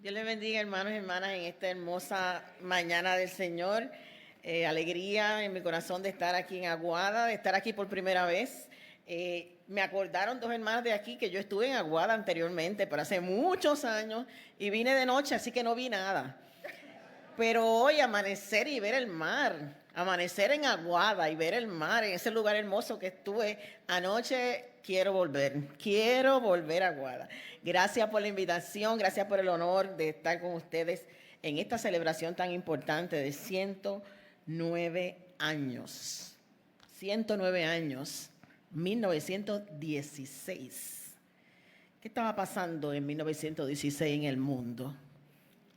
Dios les bendiga, hermanos y hermanas, en esta hermosa mañana del Señor. Alegría en mi corazón de estar aquí en Aguada, de estar aquí por primera vez. Me acordaron dos hermanas de aquí que yo estuve en Aguada anteriormente, pero hace muchos años, y vine de noche, así que no vi nada. Pero hoy amanecer y ver el mar, amanecer en Aguada y ver el mar, en ese lugar hermoso que estuve anoche, quiero volver a Aguada. Gracias por la invitación, gracias por el honor de estar con ustedes en esta celebración tan importante de 109 años. 109 años, 1916. ¿Qué estaba pasando en 1916 en el mundo?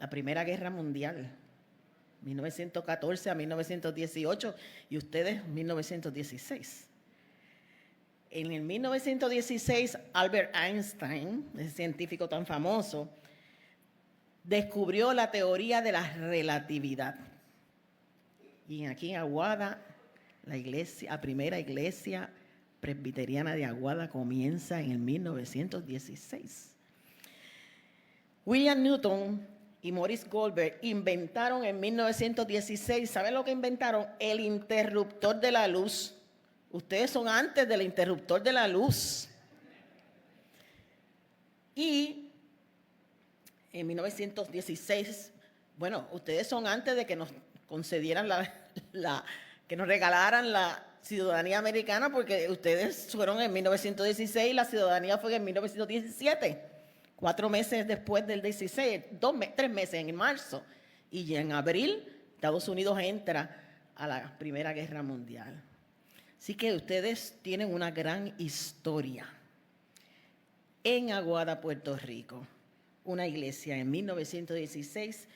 La Primera Guerra Mundial. 1914 a 1918 y ustedes 1916. En el 1916, Albert Einstein, ese científico tan famoso, descubrió la teoría de la relatividad. Y aquí en Aguada, la primera iglesia presbiteriana de Aguada comienza en el 1916. William Newton y Maurice Goldberg inventaron en 1916, ¿saben lo que inventaron? El interruptor de la luz. Ustedes son antes del interruptor de la luz. Y en 1916, bueno, ustedes son antes de que nos concedieran que nos regalaran la ciudadanía americana, porque ustedes fueron en 1916 y la ciudadanía fue en 1917. 4 meses después del 16, 3 meses en marzo. Y en abril, Estados Unidos entra a la Primera Guerra Mundial. Así que ustedes tienen una gran historia. En Aguada, Puerto Rico, una iglesia en 1916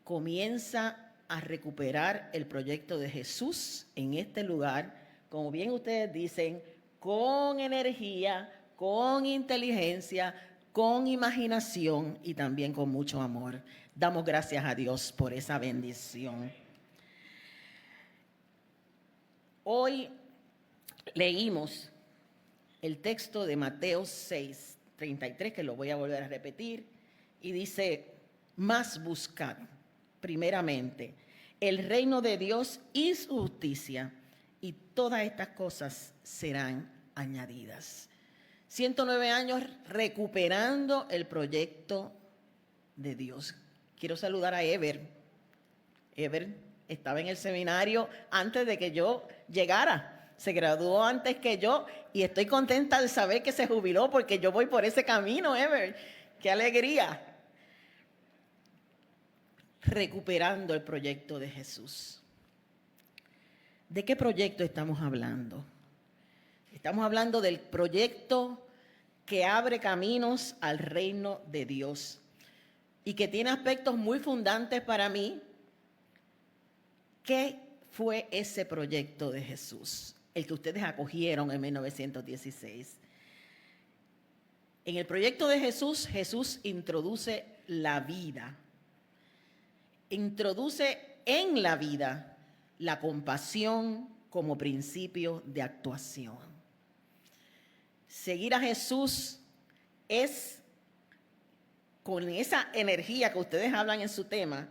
comienza a recuperar el proyecto de Jesús en este lugar, como bien ustedes dicen, con energía, con inteligencia, con imaginación y también con mucho amor. Damos gracias a Dios por esa bendición. Hoy leímos el texto de Mateo 6:33, que lo voy a volver a repetir, y dice: mas buscad primeramente el reino de Dios y su justicia, y todas estas cosas serán añadidas. 109 años recuperando el proyecto de Dios. Quiero saludar a Ever. Ever estaba en el seminario antes de que yo llegara. Se graduó antes que yo y estoy contenta de saber que se jubiló porque yo voy por ese camino, Ever. ¡Qué alegría! Recuperando el proyecto de Jesús. ¿De qué proyecto estamos hablando? Estamos hablando del proyecto que abre caminos al reino de Dios y que tiene aspectos muy fundantes para mí. ¿Qué fue ese proyecto de Jesús? El que ustedes acogieron en 1916. En el proyecto de Jesús, Jesús introduce la vida. Introduce en la vida la compasión como principio de actuación. Seguir a Jesús es, con esa energía que ustedes hablan en su tema,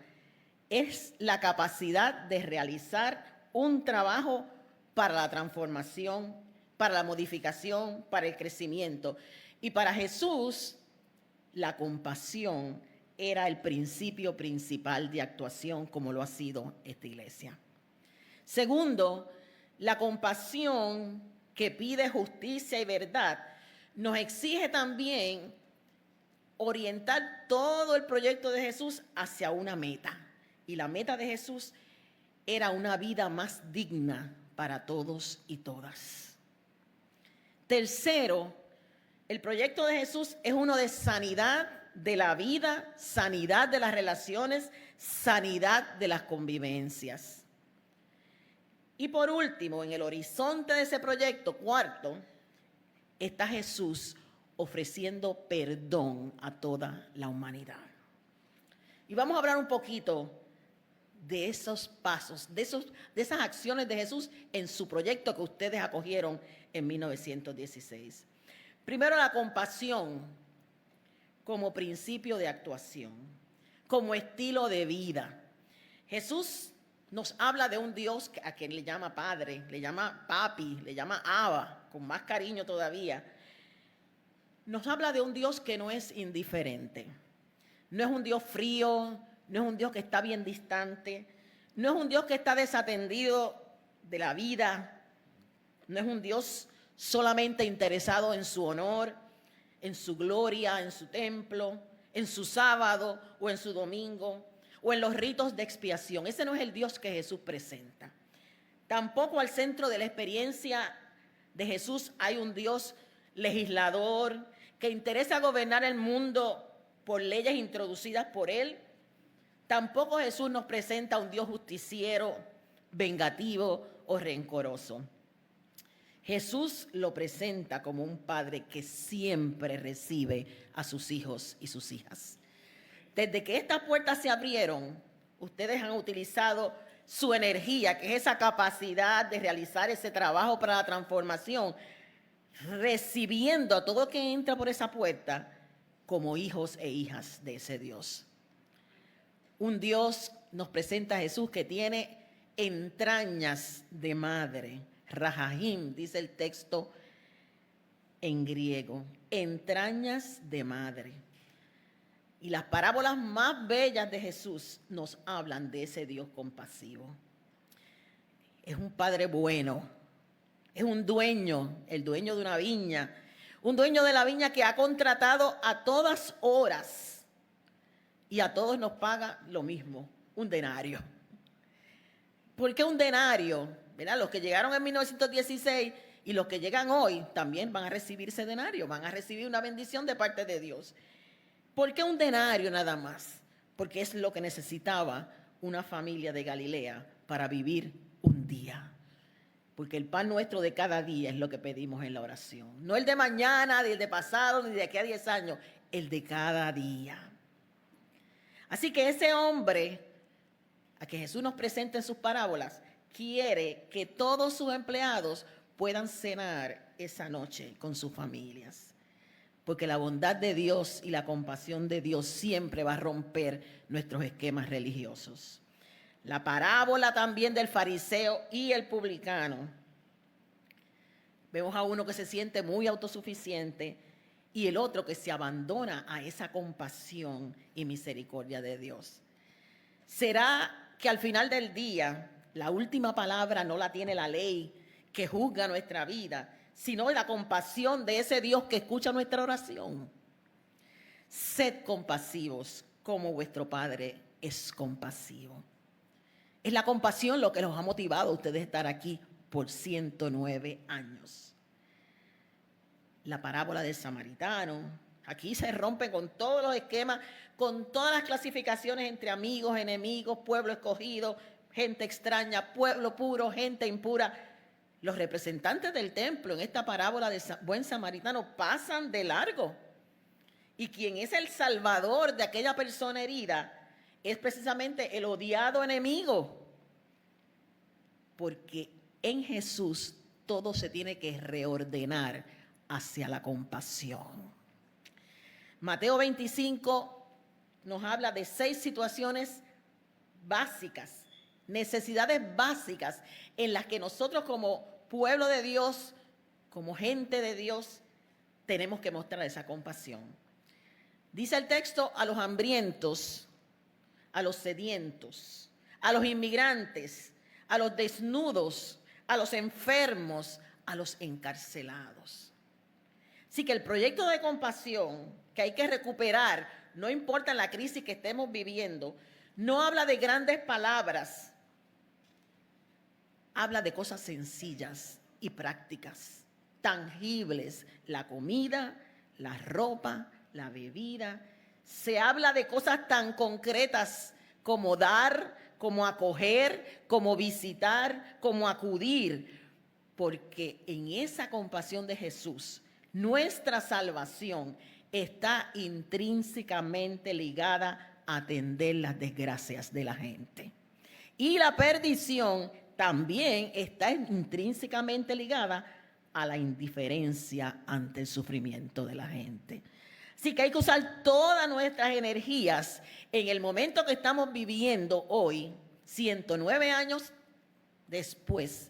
es la capacidad de realizar un trabajo para la transformación, para la modificación, para el crecimiento. Y para Jesús, la compasión era el principio principal de actuación, como lo ha sido esta iglesia. Segundo, la compasión que pide justicia y verdad, nos exige también orientar todo el proyecto de Jesús hacia una meta. Y la meta de Jesús era una vida más digna para todos y todas. Tercero, el proyecto de Jesús es uno de sanidad de la vida, sanidad de las relaciones, sanidad de las convivencias. Y por último, en el horizonte de ese proyecto, cuarto, está Jesús ofreciendo perdón a toda la humanidad. Y vamos a hablar un poquito de esos pasos, de esas acciones de Jesús en su proyecto que ustedes acogieron en 1916. Primero, la compasión como principio de actuación. como estilo de vida. Jesús nos habla de un Dios a quien le llama Padre, le llama Papi, le llama Abba, con más cariño todavía. Nos habla de un Dios que no es indiferente. No es un Dios frío, no es un Dios que está bien distante, no es un Dios que está desatendido de la vida, no es un Dios solamente interesado en su honor, en su gloria, en su templo, en su sábado o en su domingo, o en los ritos de expiación. Ese no es el Dios que Jesús presenta. Tampoco al centro de la experiencia de Jesús hay un Dios legislador que interesa gobernar el mundo por leyes introducidas por Él. Tampoco Jesús nos presenta un Dios justiciero, vengativo o rencoroso. Jesús lo presenta como un padre que siempre recibe a sus hijos y sus hijas. Desde que estas puertas se abrieron, ustedes han utilizado su energía, que es esa capacidad de realizar ese trabajo para la transformación, recibiendo a todo que entra por esa puerta como hijos e hijas de ese Dios. Un Dios nos presenta a Jesús que tiene entrañas de madre. Rajahim, dice el texto en griego, entrañas de madre. Y las parábolas más bellas de Jesús nos hablan de ese Dios compasivo. Es un padre bueno, es un dueño, el dueño de una viña, un dueño de la viña que ha contratado a todas horas y a todos nos paga lo mismo, un denario. ¿Por qué un denario? ¿Verdad? Los que llegaron en 1916 y los que llegan hoy también van a recibir ese denario, van a recibir una bendición de parte de Dios. ¿Por qué un denario nada más? Porque es lo que necesitaba una familia de Galilea para vivir un día. Porque el pan nuestro de cada día es lo que pedimos en la oración. No el de mañana, ni el de pasado, ni de aquí a 10 años, el de cada día. Así que ese hombre a que Jesús nos presenta en sus parábolas quiere que todos sus empleados puedan cenar esa noche con sus familias. Porque la bondad de Dios y la compasión de Dios siempre va a romper nuestros esquemas religiosos. La parábola también del fariseo y el publicano. Vemos a uno que se siente muy autosuficiente y el otro que se abandona a esa compasión y misericordia de Dios. ¿Será que al final del día la última palabra no la tiene la ley que juzga nuestra vida, sino la compasión de ese Dios que escucha nuestra oración? Sed compasivos como vuestro Padre es compasivo. Es la compasión lo que los ha motivado a ustedes a estar aquí por 109 años. La parábola del samaritano. Aquí se rompe con todos los esquemas, con todas las clasificaciones entre amigos, enemigos, pueblo escogido, gente extraña, pueblo puro, gente impura. Los representantes del templo en esta parábola del buen samaritano pasan de largo. Y quien es el salvador de aquella persona herida es precisamente el odiado enemigo. Porque en Jesús todo se tiene que reordenar hacia la compasión. Mateo 25 nos habla de 6 situaciones básicas, necesidades básicas en las que nosotros como pueblo de Dios, como gente de Dios, tenemos que mostrar esa compasión. Dice el texto: a los hambrientos, a los sedientos, a los inmigrantes, a los desnudos, a los enfermos, a los encarcelados. Así que el proyecto de compasión que hay que recuperar, no importa la crisis que estemos viviendo, no habla de grandes palabras, habla de cosas sencillas y prácticas, tangibles: la comida, la ropa, la bebida. Se habla de cosas tan concretas como dar, como acoger, como visitar, como acudir, porque en esa compasión de Jesús, nuestra salvación está intrínsecamente ligada a atender las desgracias de la gente. Y la perdición también está intrínsecamente ligada a la indiferencia ante el sufrimiento de la gente. Así que hay que usar todas nuestras energías en el momento que estamos viviendo hoy, 109 años después.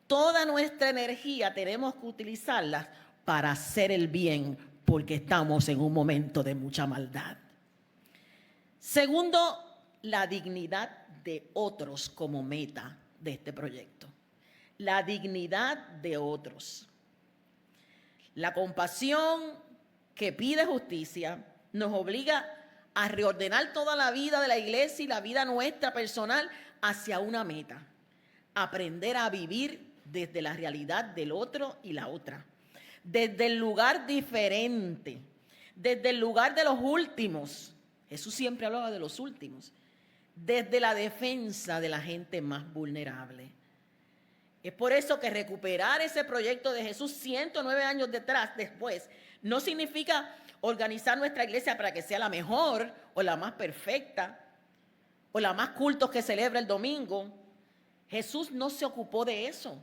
Toda nuestra energía tenemos que utilizarla para hacer el bien, porque estamos en un momento de mucha maldad. Segundo, la dignidad de otros como meta de este proyecto. La dignidad de otros. La compasión que pide justicia nos obliga a reordenar toda la vida de la iglesia y la vida nuestra personal hacia una meta. Aprender a vivir desde la realidad del otro y la otra. Desde el lugar diferente. Desde el lugar de los últimos. Jesús siempre hablaba de los últimos. Desde la defensa de la gente más vulnerable. Es por eso que recuperar ese proyecto de Jesús 109 años después no significa organizar nuestra iglesia para que sea la mejor o la más perfecta o la más cultos que celebra el domingo. Jesús no se ocupó de eso,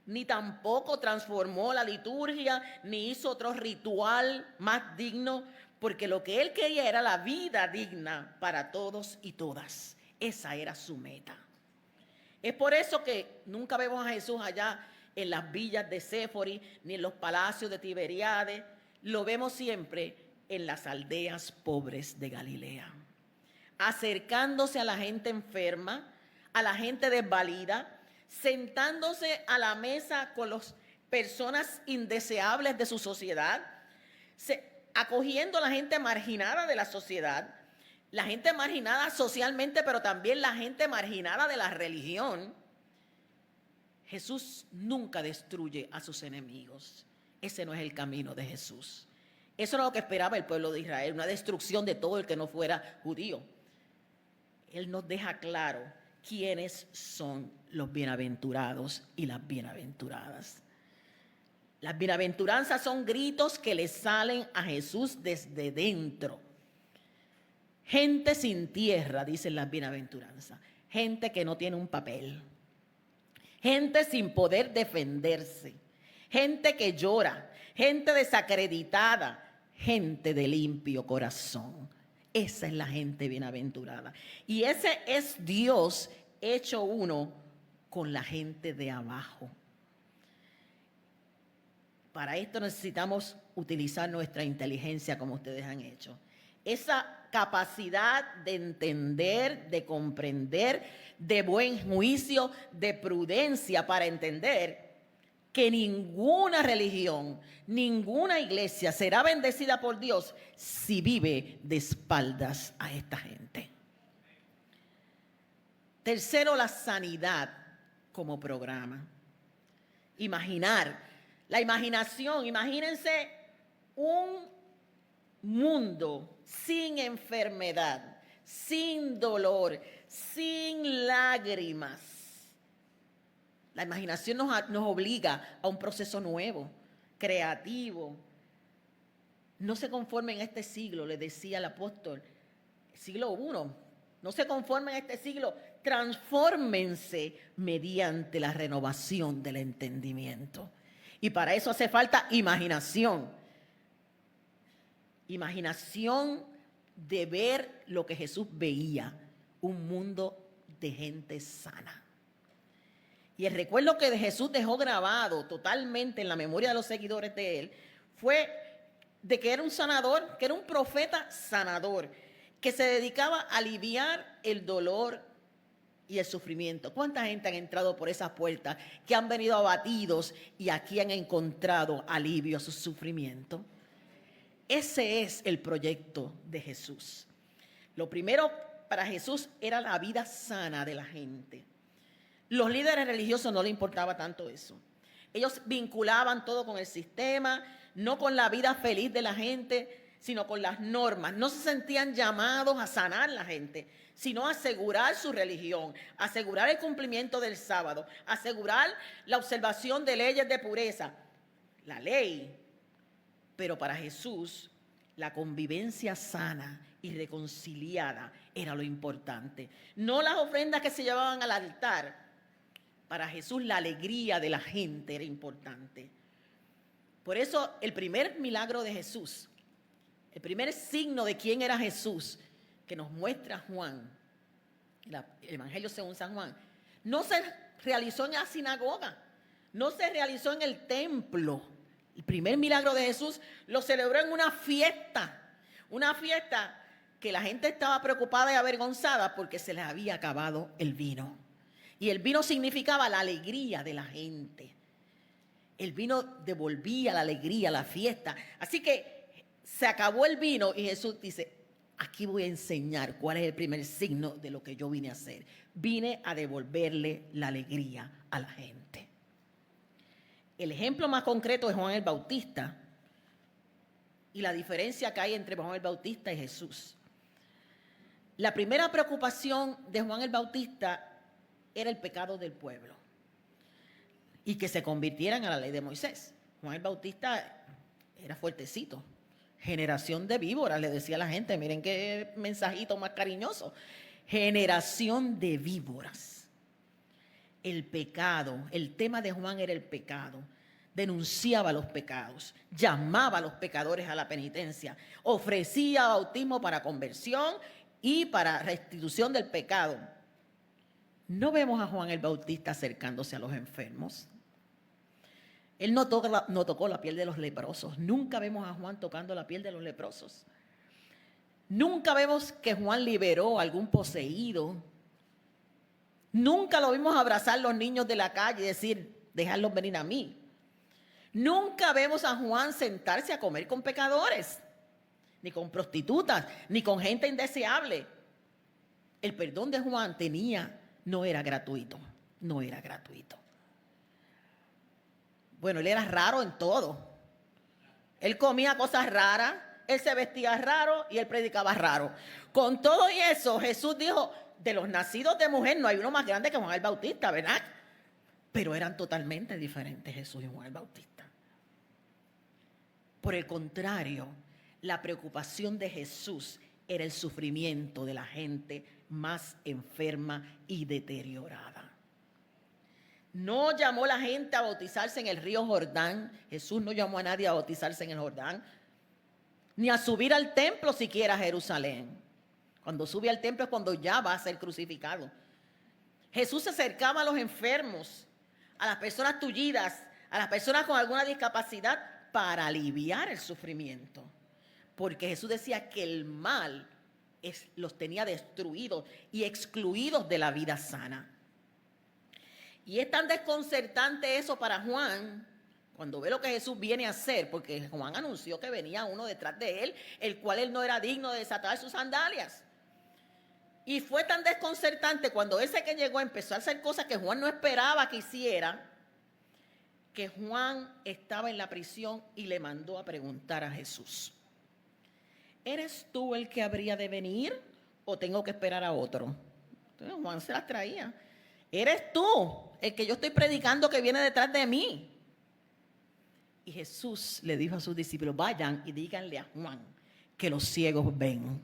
ni tampoco transformó la liturgia, ni hizo otro ritual más digno, porque lo que él quería era la vida digna para todos y todas. Esa era su meta. Es por eso que nunca vemos a Jesús allá en las villas de Séfori, ni en los palacios de Tiberíades. Lo vemos siempre en las aldeas pobres de Galilea, acercándose a la gente enferma, a la gente desvalida, sentándose a la mesa con las personas indeseables de su sociedad, acogiendo a la gente marginada de la sociedad, la gente marginada socialmente, pero también la gente marginada de la religión. Jesús nunca destruye a sus enemigos. Ese no es el camino de Jesús. Eso era lo que esperaba el pueblo de Israel, una destrucción de todo el que no fuera judío. Él nos deja claro quiénes son los bienaventurados y las bienaventuradas. Las bienaventuranzas son gritos que le salen a Jesús desde dentro. Gente sin tierra, dicen las bienaventuranzas. Gente que no tiene un papel. Gente sin poder defenderse. Gente que llora. Gente desacreditada. Gente de limpio corazón. Esa es la gente bienaventurada. Y ese es Dios hecho uno con la gente de abajo. Para esto necesitamos utilizar nuestra inteligencia como ustedes han hecho. Esa capacidad de entender, de comprender, de buen juicio, de prudencia para entender que ninguna religión, ninguna iglesia será bendecida por Dios si vive de espaldas a esta gente. Tercero, la sanidad como programa. La imaginación, imagínense un mundo sin enfermedad, sin dolor, sin lágrimas. La imaginación nos obliga a un proceso nuevo, creativo. No se conformen en este siglo, le decía el apóstol, siglo I. No se conformen en este siglo, transfórmense mediante la renovación del entendimiento. Y para eso hace falta imaginación. Imaginación de ver lo que Jesús veía, un mundo de gente sana. Y el recuerdo que Jesús dejó grabado totalmente en la memoria de los seguidores de él fue de que era un sanador, que era un profeta sanador, que se dedicaba a aliviar el dolor y el sufrimiento. ¿Cuánta gente han entrado por esas puertas que han venido abatidos y aquí han encontrado alivio a su sufrimiento? Ese es el proyecto de Jesús. Lo primero para Jesús era la vida sana de la gente. Los líderes religiosos no les importaba tanto eso. Ellos vinculaban todo con el sistema, no con la vida feliz de la gente, sino con las normas. No se sentían llamados a sanar la gente, sino a asegurar su religión, asegurar el cumplimiento del sábado, asegurar la observación de leyes de pureza, la ley. Pero para Jesús, la convivencia sana y reconciliada era lo importante. No las ofrendas que se llevaban al altar. Para Jesús, la alegría de la gente era importante. Por eso, el primer milagro de Jesús, El primer signo de quién era Jesús que nos muestra Juan, el Evangelio según San Juan, no se realizó en la sinagoga, no se realizó en el templo. El primer milagro de Jesús lo celebró en una fiesta que la gente estaba preocupada y avergonzada porque se les había acabado el vino. Y el vino significaba la alegría de la gente. El vino devolvía la alegría, la fiesta. Así que se acabó el vino y Jesús dice, aquí voy a enseñar cuál es el primer signo de lo que yo vine a hacer. Vine a devolverle la alegría a la gente. El ejemplo más concreto es Juan el Bautista y la diferencia que hay entre Juan el Bautista y Jesús. La primera preocupación de Juan el Bautista era el pecado del pueblo y que se convirtieran a la ley de Moisés. Juan el Bautista era fuertecito. Generación de víboras, le decía a la gente, miren qué mensajito más cariñoso. Generación de víboras. El pecado, el tema de Juan era el pecado. Denunciaba los pecados, llamaba a los pecadores a la penitencia, ofrecía bautismo para conversión y para restitución del pecado. No vemos a Juan el Bautista acercándose a los enfermos. Él no tocó la piel de los leprosos. Nunca vemos a Juan tocando la piel de los leprosos. Nunca vemos que Juan liberó a algún poseído. Nunca lo vimos abrazar a los niños de la calle y decir, dejarlos venir a mí. Nunca vemos a Juan sentarse a comer con pecadores, ni con prostitutas, ni con gente indeseable. El perdón de Juan no era gratuito, no era gratuito. Bueno, él era raro en todo. Él comía cosas raras, él se vestía raro y él predicaba raro. Con todo y eso, Jesús dijo, de los nacidos de mujer no hay uno más grande que Juan el Bautista, ¿verdad? Pero eran totalmente diferentes Jesús y Juan el Bautista. Por el contrario, la preocupación de Jesús era el sufrimiento de la gente más enferma y deteriorada. No llamó a la gente a bautizarse en el río Jordán. Jesús no llamó a nadie a bautizarse en el Jordán, ni a subir al templo siquiera a Jerusalén. Cuando sube al templo es cuando ya va a ser crucificado. Jesús se acercaba a los enfermos, a las personas tullidas, a las personas con alguna discapacidad para aliviar el sufrimiento. Porque Jesús decía que el mal los tenía destruidos y excluidos de la vida sana. Y es tan desconcertante eso para Juan, cuando ve lo que Jesús viene a hacer, porque Juan anunció que venía uno detrás de él, el cual él no era digno de desatar sus sandalias. Y fue tan desconcertante cuando ese que llegó empezó a hacer cosas que Juan no esperaba que hiciera, que Juan estaba en la prisión y le mandó a preguntar a Jesús, ¿eres tú el que habría de venir o tengo que esperar a otro? Entonces Juan se las traía. ¿Eres tú el que yo estoy predicando que viene detrás de mí? Y Jesús le dijo a sus discípulos, vayan y díganle a Juan que los ciegos ven,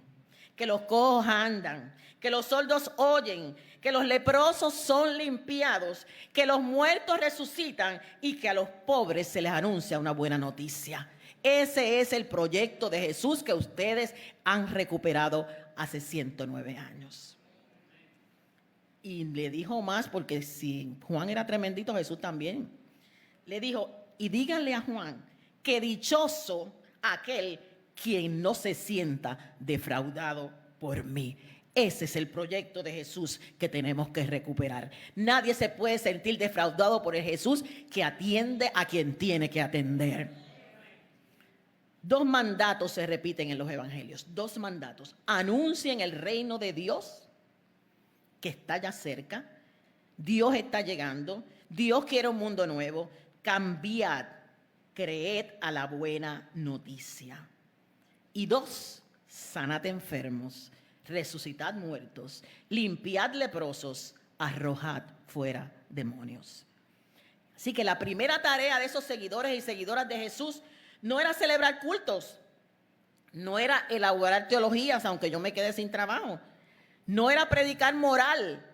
que los cojos andan, que los sordos oyen, que los leprosos son limpiados, que los muertos resucitan y que a los pobres se les anuncia una buena noticia. Ese es el proyecto de Jesús que ustedes han recuperado hace 109 años. Y le dijo más, porque si Juan era tremendito, Jesús también. Le dijo, y díganle a Juan que dichoso aquel quien no se sienta defraudado por mí. Ese es el proyecto de Jesús que tenemos que recuperar. Nadie se puede sentir defraudado por el Jesús que atiende a quien tiene que atender. 2 mandatos se repiten en los evangelios. 2 mandatos. Anuncien el reino de Dios, que está ya cerca. Dios está llegando. Dios quiere un mundo nuevo. Cambiad, creed a la buena noticia. Y 2, sanad enfermos, resucitad muertos, limpiad leprosos, arrojad fuera demonios. Así que la primera tarea de esos seguidores y seguidoras de Jesús no era celebrar cultos, no era elaborar teologías, aunque yo me quedé sin trabajo, no era predicar moral,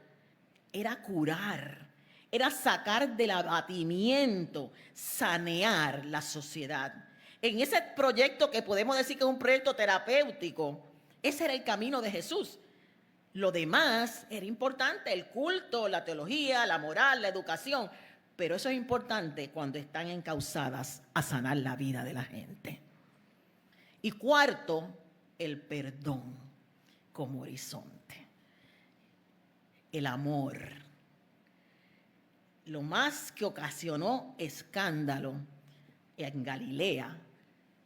era curar, era sacar del abatimiento, sanear la sociedad. En ese proyecto que podemos decir que es un proyecto terapéutico, ese era el camino de Jesús. Lo demás era importante, el culto, la teología, la moral, la educación, pero eso es importante cuando están encausadas a sanar la vida de la gente. Y cuarto, el perdón como horizonte. El amor. Lo más que ocasionó escándalo en Galilea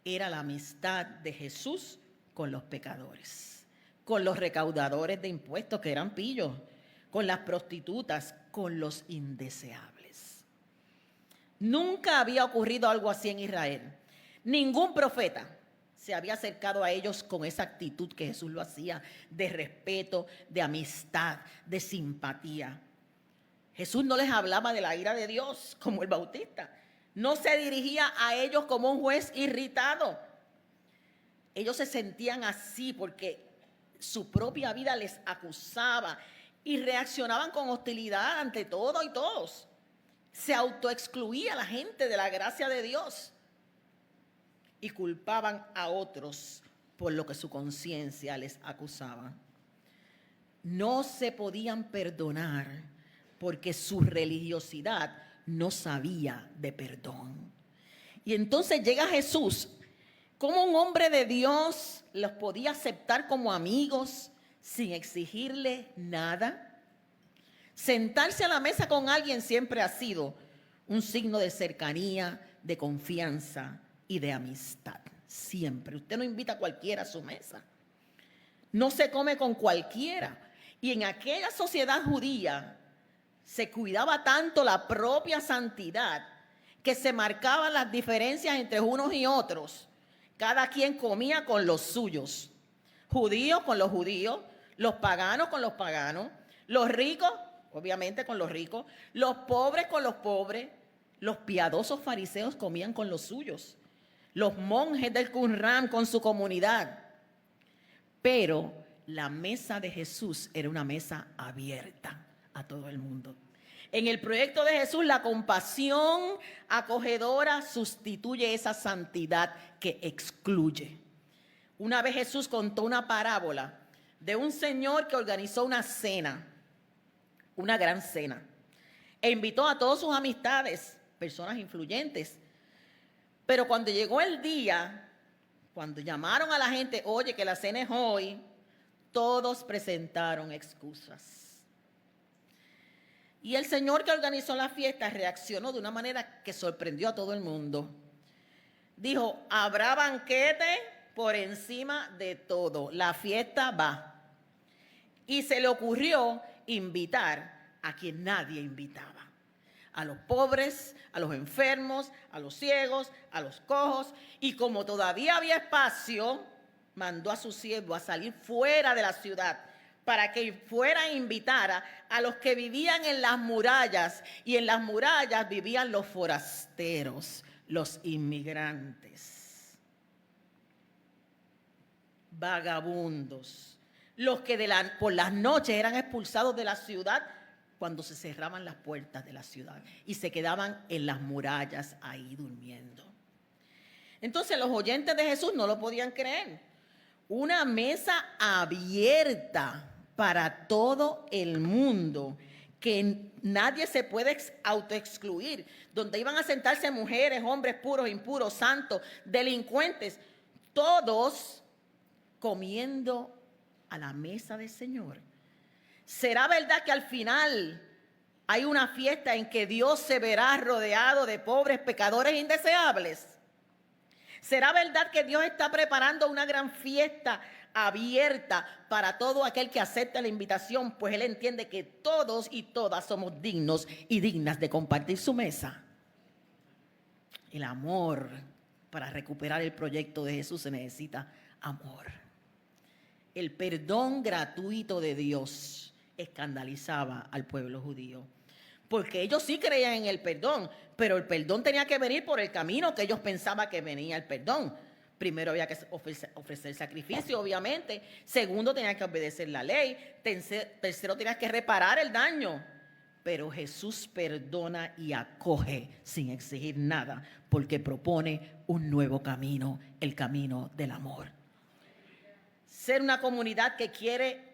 era la amistad de Jesús con los pecadores, con los recaudadores de impuestos que eran pillos, con las prostitutas, con los indeseables. Nunca había ocurrido algo así en Israel. Ningún profeta se había acercado a ellos con esa actitud que Jesús lo hacía, de respeto, de amistad, de simpatía. Jesús no les hablaba de la ira de Dios como el Bautista. No se dirigía a ellos como un juez irritado. Ellos se sentían así porque su propia vida les acusaba y reaccionaban con hostilidad ante todo y todos. Se autoexcluía la gente de la gracia de Dios y culpaban a otros por lo que su conciencia les acusaba. No se podían perdonar porque su religiosidad no sabía de perdón. Y entonces llega Jesús. ¿Cómo un hombre de Dios los podía aceptar como amigos sin exigirle nada? Sentarse a la mesa con alguien siempre ha sido un signo de cercanía, de confianza y de amistad. Siempre. Usted no invita a cualquiera a su mesa. No se come con cualquiera. Y en aquella sociedad judía se cuidaba tanto la propia santidad que se marcaban las diferencias entre unos y otros. Cada quien comía con los suyos. Judíos con los judíos, los paganos con los paganos, los ricos, obviamente con los ricos, los pobres con los pobres. Los piadosos fariseos comían con los suyos. Los monjes del Qumran con su comunidad. Pero la mesa de Jesús era una mesa abierta a todo el mundo. En el proyecto de Jesús, la compasión acogedora sustituye esa santidad que excluye. Una vez Jesús contó una parábola de un señor que organizó una cena, una gran cena, e invitó a todas sus amistades, personas influyentes. Pero cuando llegó el día, cuando llamaron a la gente, oye, que la cena es hoy, todos presentaron excusas. Y el señor que organizó la fiesta reaccionó de una manera que sorprendió a todo el mundo. Dijo, habrá banquete por encima de todo, la fiesta va. Y se le ocurrió invitar a quien nadie invitaba. A los pobres, a los enfermos, a los ciegos, a los cojos. Y como todavía había espacio, mandó a su siervo a salir fuera de la ciudad para que fuera a invitar a los que vivían en las murallas. Y en las murallas vivían los forasteros, los inmigrantes, vagabundos, los que por las noches eran expulsados de la ciudad cuando se cerraban las puertas de la ciudad y se quedaban en las murallas ahí durmiendo. Entonces los oyentes de Jesús no lo podían creer. Una mesa abierta para todo el mundo, que nadie se puede autoexcluir, donde iban a sentarse mujeres, hombres puros, impuros, santos, delincuentes, todos comiendo a la mesa del Señor. ¿Será verdad que al final hay una fiesta en que Dios se verá rodeado de pobres pecadores indeseables? ¿Será verdad que Dios está preparando una gran fiesta abierta para todo aquel que acepta la invitación? Pues Él entiende que todos y todas somos dignos y dignas de compartir su mesa. El amor, para recuperar el proyecto de Jesús se necesita amor. El perdón gratuito de Dios escandalizaba al pueblo judío, porque ellos sí creían en el perdón, pero el perdón tenía que venir por el camino que ellos pensaban que venía el perdón. Primero había que ofrecer sacrificio, obviamente. Segundo, tenía que obedecer la ley. Tercero, tenías que reparar el daño. pero Jesús perdona y acoge sin exigir nada, porque propone un nuevo camino, el camino del amor. Ser una comunidad que quiere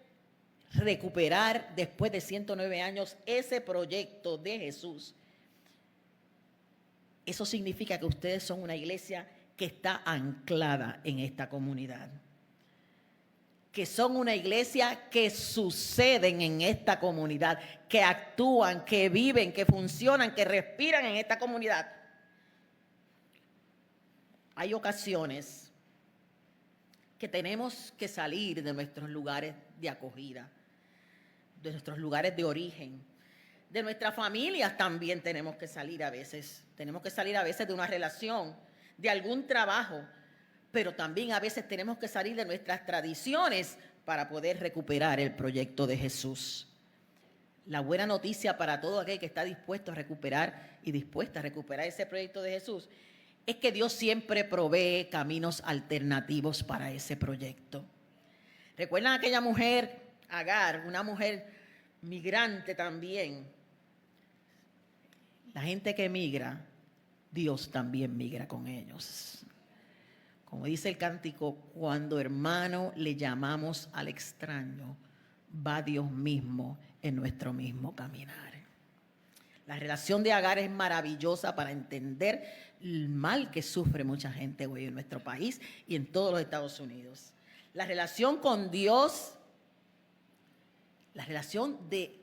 recuperar después de 109 años ese proyecto de Jesús. Eso significa que ustedes son una iglesia que está anclada en esta comunidad. Que son una iglesia que suceden en esta comunidad, que actúan, que viven, que funcionan, que respiran en esta comunidad. Hay ocasiones que tenemos que salir de nuestros lugares de acogida, de nuestros lugares de origen, de nuestras familias también tenemos que salir a veces. Tenemos que salir a veces de una relación, de algún trabajo, pero también a veces tenemos que salir de nuestras tradiciones para poder recuperar el proyecto de Jesús. La buena noticia para todo aquel que está dispuesto a recuperar y dispuesta a recuperar ese proyecto de Jesús es que Dios siempre provee caminos alternativos para ese proyecto. ¿Recuerdan aquella mujer, Agar, una mujer migrante también? La gente que migra, Dios también migra con ellos. Como dice el cántico, cuando hermano le llamamos al extraño, va Dios mismo en nuestro mismo caminar. La relación de Agar es maravillosa para entender el mal que sufre mucha gente hoy en nuestro país y en todos los Estados Unidos. La relación con Dios, la relación de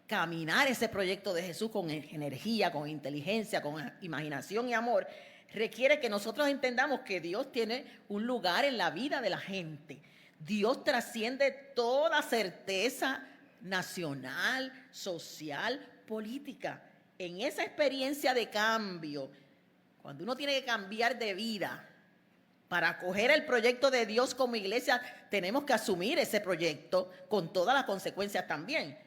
caminar ese proyecto de Jesús con energía, con inteligencia, con imaginación y amor, requiere que nosotros entendamos que Dios tiene un lugar en la vida de la gente. Dios trasciende toda certeza nacional, social, política. En esa experiencia de cambio, cuando uno tiene que cambiar de vida para acoger el proyecto de Dios como iglesia, tenemos que asumir ese proyecto con todas las consecuencias también.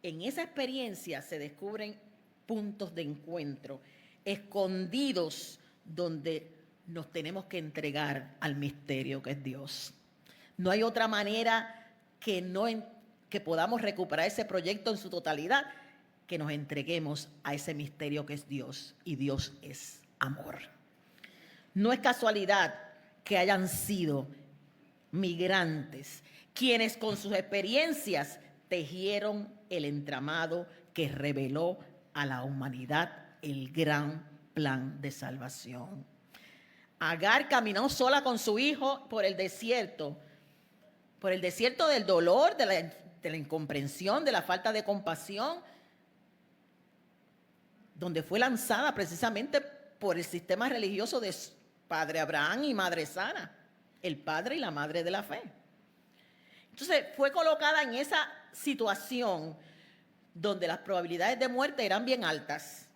En esa experiencia se descubren puntos de encuentro escondidos donde nos tenemos que entregar al misterio que es Dios. No hay otra manera que podamos recuperar ese proyecto en su totalidad que nos entreguemos a ese misterio que es Dios, y Dios es amor. No es casualidad que hayan sido migrantes quienes con sus experiencias tejieron el entramado que reveló a la humanidad el gran plan de salvación. Agar caminó sola con su hijo por el desierto del dolor, de la incomprensión, de la falta de compasión, donde fue lanzada precisamente por el sistema religioso de padre Abraham y madre Sara, el padre y la madre de la fe. Entonces fue colocada en esa situación donde las probabilidades de muerte eran bien altas.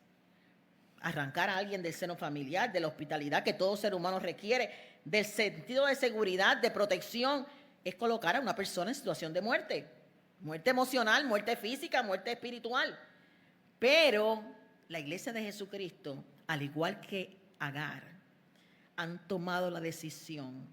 Arrancar a alguien del seno familiar, de la hospitalidad que todo ser humano requiere, del sentido de seguridad, de protección, es colocar a una persona en situación de muerte. Muerte emocional, muerte física, muerte espiritual. Pero la iglesia de Jesucristo, al igual que Agar, han tomado la decisión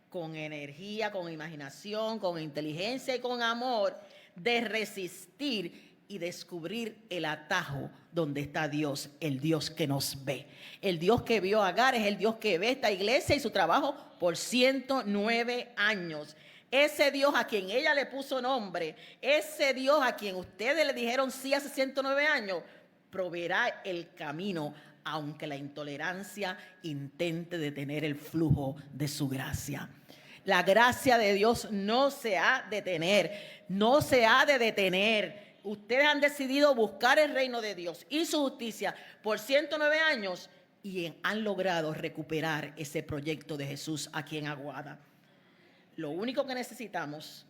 con energía, con imaginación, con inteligencia y con amor de resistir y descubrir el atajo donde está Dios, el Dios que nos ve. El Dios que vio a Agar es el Dios que ve esta iglesia y su trabajo por 109 años. Ese Dios a quien ella le puso nombre, ese Dios a quien ustedes le dijeron sí hace 109 años, proveerá el camino, aunque la intolerancia intente detener el flujo de su gracia. La gracia de Dios no se ha de detener, no se ha de detener. Ustedes han decidido buscar el reino de Dios y su justicia por 109 años y han logrado recuperar ese proyecto de Jesús aquí en Aguada. Lo único que necesitamos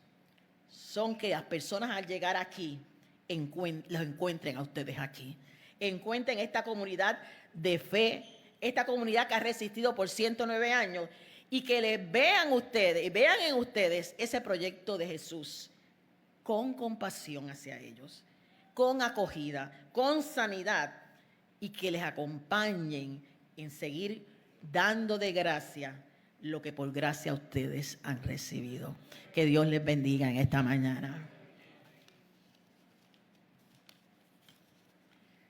son que las personas al llegar aquí los encuentren a ustedes aquí. Encuentren esta comunidad de fe, esta comunidad que ha resistido por 109 años y que les vean en ustedes ese proyecto de Jesús con compasión hacia ellos, con acogida, con sanidad, y que les acompañen en seguir dando de gracia lo que por gracia ustedes han recibido. Que Dios les bendiga en esta mañana.